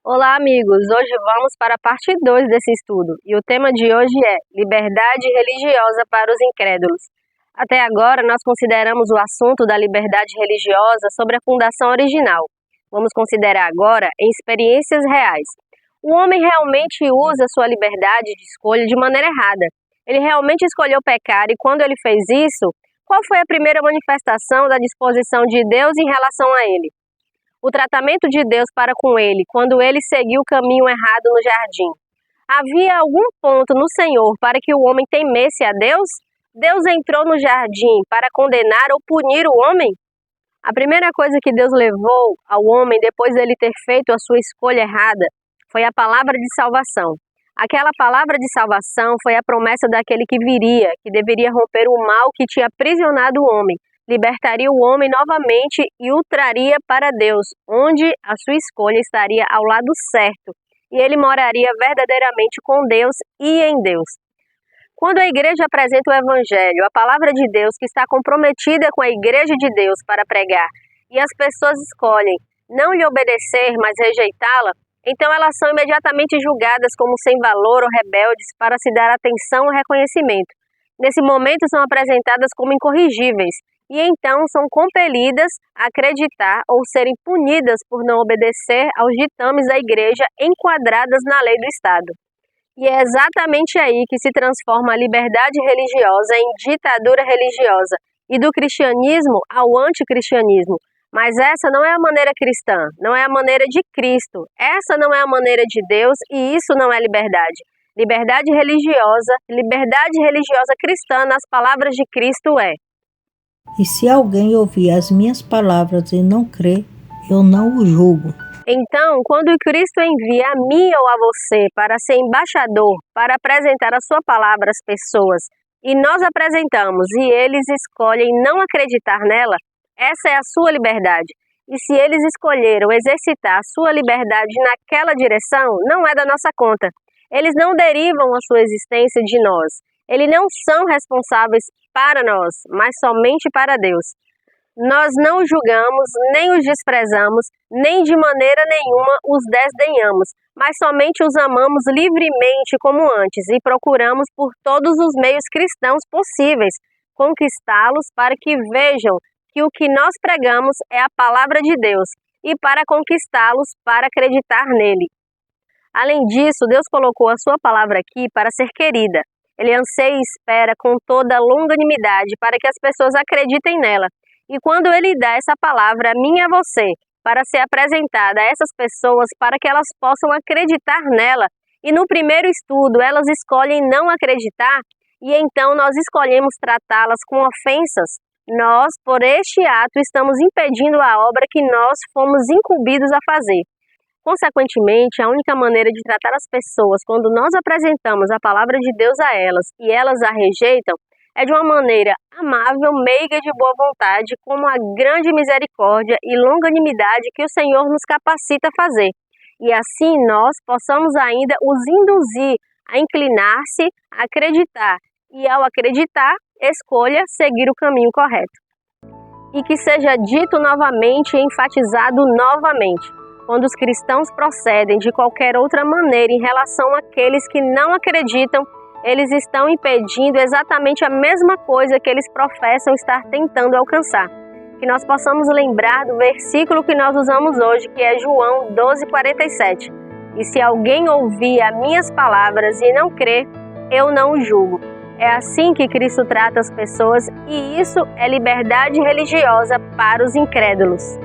Olá, amigos! Hoje vamos para a parte 2 desse estudo e o tema de hoje é liberdade religiosa para os incrédulos. Até agora, nós consideramos o assunto da liberdade religiosa sobre a fundação original. Vamos considerar agora em experiências reais. O homem realmente usa sua liberdade de escolha de maneira errada. Ele realmente escolheu pecar e quando ele fez isso, qual foi a primeira manifestação da disposição de Deus em relação a ele? O tratamento de Deus para com ele, quando ele seguiu o caminho errado no jardim. Havia algum ponto no Senhor para que o homem temesse a Deus? Deus entrou no jardim para condenar ou punir o homem? A primeira coisa que Deus levou ao homem depois dele ter feito a sua escolha errada foi a palavra de salvação. Aquela palavra de salvação foi a promessa daquele que viria, que deveria romper o mal que tinha aprisionado o homem, libertaria o homem novamente e o traria para Deus, onde a sua escolha estaria ao lado certo, e ele moraria verdadeiramente com Deus e em Deus. Quando a igreja apresenta o Evangelho, a palavra de Deus que está comprometida com a igreja de Deus para pregar, e as pessoas escolhem não lhe obedecer, mas rejeitá-la, então elas são imediatamente julgadas como sem valor ou rebeldes para se dar atenção ou reconhecimento. Nesse momento são apresentadas como incorrigíveis, e então são compelidas a acreditar ou serem punidas por não obedecer aos ditames da igreja enquadradas na lei do Estado. E é exatamente aí que se transforma a liberdade religiosa em ditadura religiosa e do cristianismo ao anticristianismo. Mas essa não é a maneira cristã, não é a maneira de Cristo, essa não é a maneira de Deus e isso não é liberdade. Liberdade religiosa cristã nas palavras de Cristo é: e se alguém ouvir as minhas palavras e não crer, eu não o julgo. Então, quando Cristo envia a mim ou a você para ser embaixador, para apresentar a sua palavra às pessoas, e nós apresentamos e eles escolhem não acreditar nela, essa é a sua liberdade. E se eles escolheram exercitar a sua liberdade naquela direção, não é da nossa conta. Eles não derivam a sua existência de nós. Eles não são responsáveis para nós, mas somente para Deus. Nós não julgamos, nem os desprezamos, nem de maneira nenhuma os desdenhamos, mas somente os amamos livremente como antes e procuramos por todos os meios cristãos possíveis conquistá-los para que vejam que o que nós pregamos é a palavra de Deus e para conquistá-los para acreditar nele. Além disso, Deus colocou a sua palavra aqui para ser querida. Ele anseia e espera com toda longanimidade para que as pessoas acreditem nela. E quando Ele dá essa palavra a mim e a você, para ser apresentada a essas pessoas, para que elas possam acreditar nela, e no primeiro estudo elas escolhem não acreditar, e então nós escolhemos tratá-las com ofensas, nós, por este ato, estamos impedindo a obra que nós fomos incumbidos a fazer. Consequentemente, a única maneira de tratar as pessoas quando nós apresentamos a palavra de Deus a elas e elas a rejeitam é de uma maneira amável, meiga e de boa vontade, como a grande misericórdia e longanimidade que o Senhor nos capacita a fazer. E assim nós possamos ainda os induzir a inclinar-se, a acreditar e, ao acreditar, escolha seguir o caminho correto. E que seja dito novamente e enfatizado novamente. Quando os cristãos procedem de qualquer outra maneira em relação àqueles que não acreditam, eles estão impedindo exatamente a mesma coisa que eles professam estar tentando alcançar. Que nós possamos lembrar do versículo que nós usamos hoje, que é João 12:47. E se alguém ouvir as minhas palavras e não crer, eu não o julgo. É assim que Cristo trata as pessoas e isso é liberdade religiosa para os incrédulos.